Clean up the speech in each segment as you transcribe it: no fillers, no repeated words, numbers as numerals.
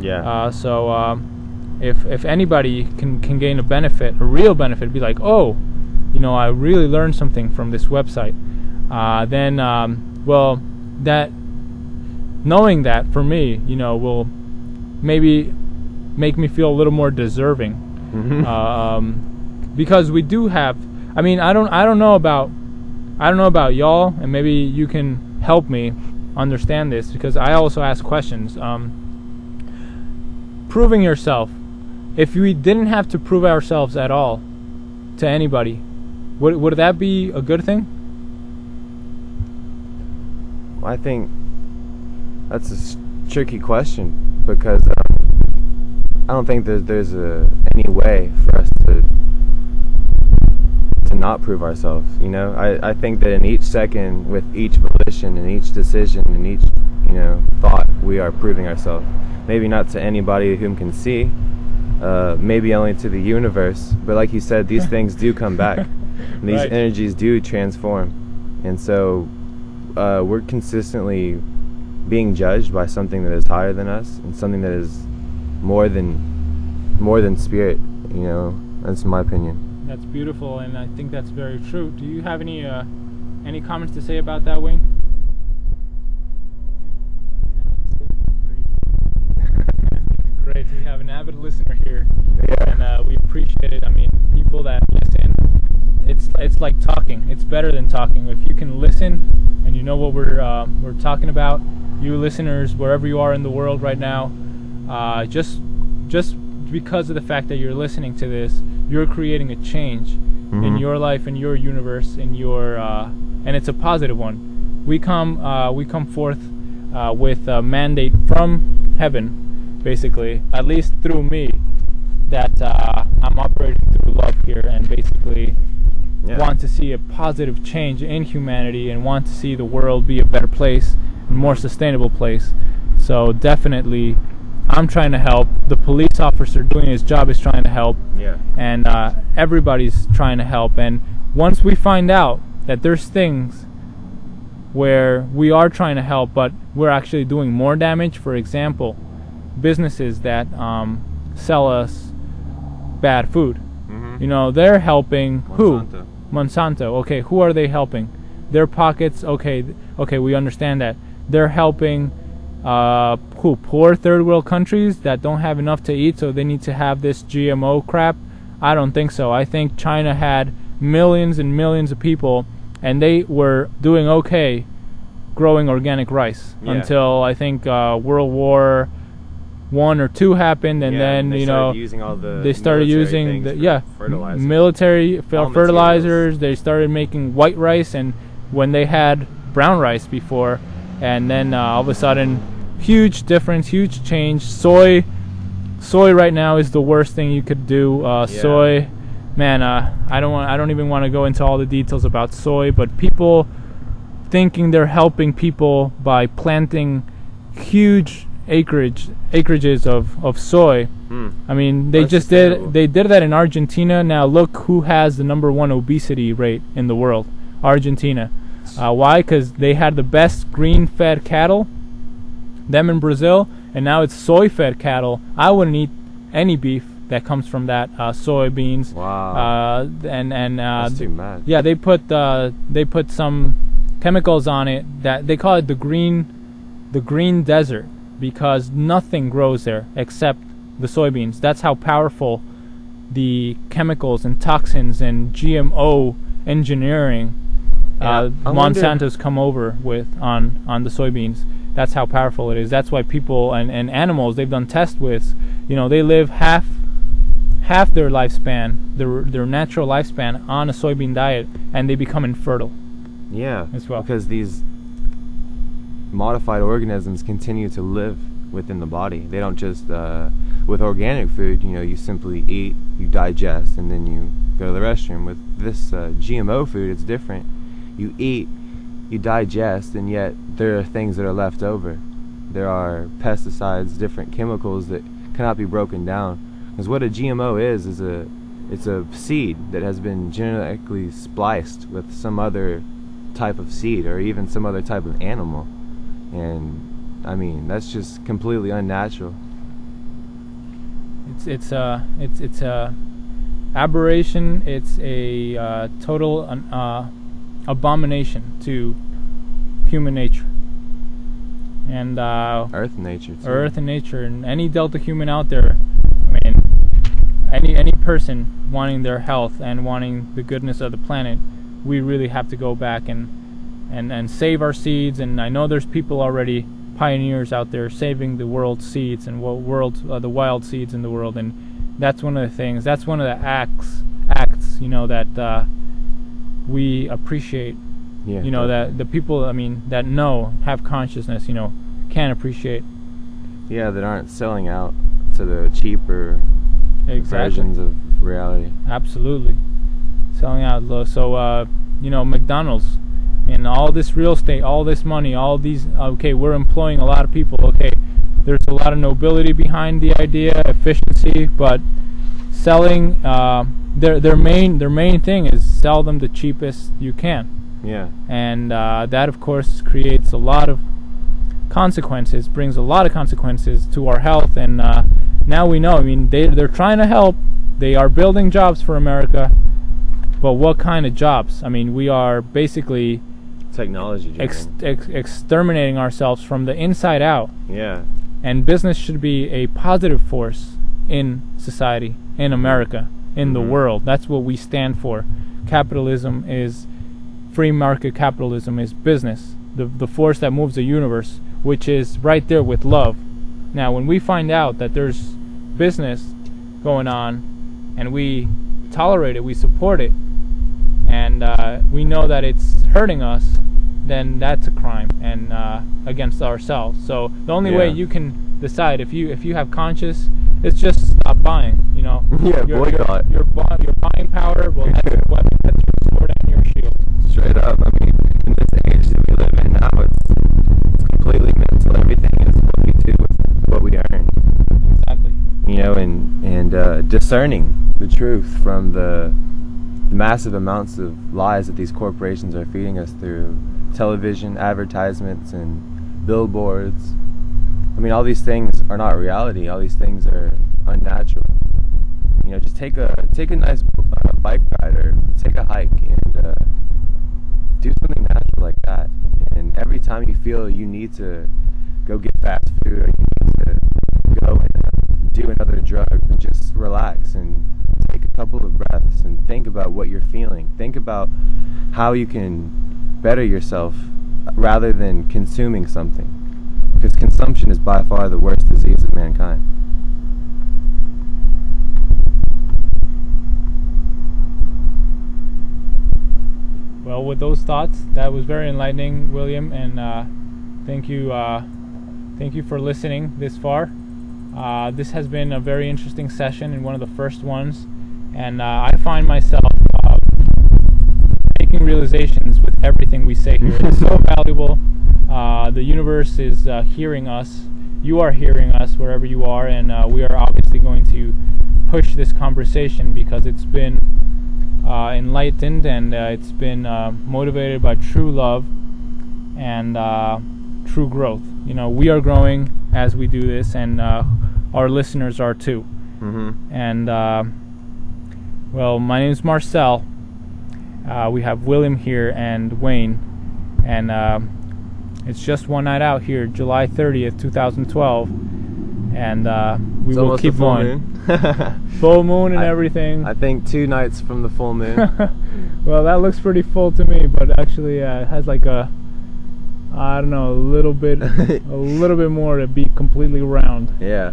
Yeah. If anybody can gain a benefit, a real benefit, be like, oh, I really learned something from this website. Then that knowing that for me, will maybe make me feel a little more deserving. Because we do have. I mean, I don't know about y'all, and maybe you can help me understand this, because I also ask questions. Proving yourself. If we didn't have to prove ourselves at all to anybody, would that be a good thing? I think that's a tricky question, because I don't think there's any way for us to not prove ourselves. I think that in each second, with each volition and each decision and each thought, we are proving ourselves. Maybe not to anybody whom can see, maybe only to the universe, but like you said, these things do come back. And these Right. energies do transform, and so we're consistently being judged by something that is higher than us, and something that is more than spirit. That's my opinion. That's beautiful, and I think that's very true. Do you have any comments to say about that, Wayne? Great, we have an avid listener here, and we appreciate it. I mean, people that listen, it's like talking. It's better than talking. If you can listen, and you know what we're talking about, you listeners, wherever you are in the world right now, just because of the fact that you're listening to this, you're creating a change in your life, in your universe, in your and it's a positive one. We come forth with a mandate from heaven, basically, at least through me, that I'm operating through love here, and basically want to see a positive change in humanity, and want to see the world be a better place, a more sustainable place. So definitely, I'm trying to help. The police officer doing his job is trying to help. Yeah. And everybody's trying to help. And once we find out that there's things where we are trying to help, but we're actually doing more damage, for example, businesses that sell us bad food. They're helping who? Monsanto. Okay, who are they helping? Their pockets. Okay, we understand that. They're helping who? Poor third world countries that don't have enough to eat, so they need to have this GMO crap? I don't think so. I think China had millions and millions of people, and they were doing okay growing organic rice until I think World War I or II happened, and then they started using all the military fertilizers. They started making white rice, and when they had brown rice before, and then all of a sudden, huge difference, huge change. Soy right now is the worst thing you could do. Soy, man, I don't even want to go into all the details about soy, but people thinking they're helping people by planting huge acreages of soy. I mean, they did that in Argentina. Now look who has the #1 obesity rate in the world. Argentina. Why? Because they had the best green-fed cattle, them in Brazil, and now it's soy-fed cattle. I wouldn't eat any beef that comes from that soybeans. Wow. That's too mad. Yeah, they put some chemicals on it that they call it the green desert, because nothing grows there except the soybeans. That's how powerful the chemicals and toxins and GMO engineering Monsanto's come over with on the soybeans. That's how powerful it is. That's why people and animals they've done tests with, they live half their lifespan, their natural lifespan, on a soybean diet, and they become infertile. Yeah, as well, because these modified organisms continue to live within the body. They don't just with organic food, you simply eat, you digest, and then you go to the restroom. With this GMO food, it's different. You eat, you digest, and yet there are things that are left over. There are pesticides, different chemicals that cannot be broken down. Because what a GMO is it's a seed that has been genetically spliced with some other type of seed, or even some other type of animal. And I mean, that's just completely unnatural. it's a aberration. It's a total abomination to human nature and Earth and nature too. Earth and nature, and any Delta human out there. I mean, any person wanting their health and wanting the goodness of the planet, we really have to go back and save our seeds. And I know there's people already, pioneers out there, saving the world's seeds and the wild seeds in the world. And that's one of the things. That's one of the acts, that we appreciate. Yeah, That the people, that have consciousness, can appreciate. Yeah, that aren't selling out to the cheaper versions of reality. Absolutely. Selling out low. So, McDonald's and all this real estate, all this money, all these, we're employing a lot of people. Okay, there's a lot of nobility behind the idea, efficiency, but selling, their main thing is sell them the cheapest you can. Yeah. And that, of course, creates a lot of consequences, brings a lot of consequences to our health. And now we know, they're trying to help. They are building jobs for America. But what kind of jobs? We are basically technology exterminating ourselves from the inside out. Yeah. And business should be a positive force in society, in America, in the world. That's what we stand for. Capitalism is, free market capitalism is business, the force that moves the universe, which is right there with love. Now, when we find out that there's business going on and we tolerate it, we support it, and we know that it's hurting us, then that's a crime and against ourselves. So the only way you can decide if you have conscience, it's just stop buying. Yeah, boycott. Your buying power. Well, that's your weapon. That's your sword and your shield. Straight up. In this age that we live in now, it's completely mental. Everything is what we do with what we earn. Exactly. And discerning the truth from the massive amounts of lies that these corporations are feeding us through television, advertisements, and billboards. All these things are not reality. All these things are unnatural. Just take a nice bike ride or take a hike and do something natural like that. And every time you feel you need to go get fast food or you need to go and do another drug, just relax and take a couple of breaths and think about what you're feeling. Think about how you can better yourself rather than consuming something. Because consumption is by far the worst disease of mankind. Well, with those thoughts, that was very enlightening, William, and thank you for listening this far. This has been a very interesting session and one of the first ones, and I find myself making realizations with everything we say here. It's so valuable. The universe is hearing us. You are hearing us wherever you are, and we are obviously going to push this conversation because it's been enlightened and it's been motivated by true love and true growth. We are growing as we do this, and our listeners are too. And well, my name is Marcel. We have William here and Wayne, and it's just one night out here, July 30th, 2012, and we will keep going. Full moon and everything. I think 2 nights from the full moon. Well, that looks pretty full to me, but actually it has like a little bit more to be completely round. Yeah.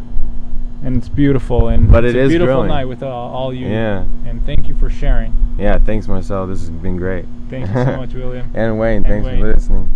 And it's beautiful, and but it's it a is beautiful growing. night with all you. Yeah. And thank you for sharing. Yeah, thanks Marcel. This has been great. Thank you so much, William. And Wayne, thanks for listening.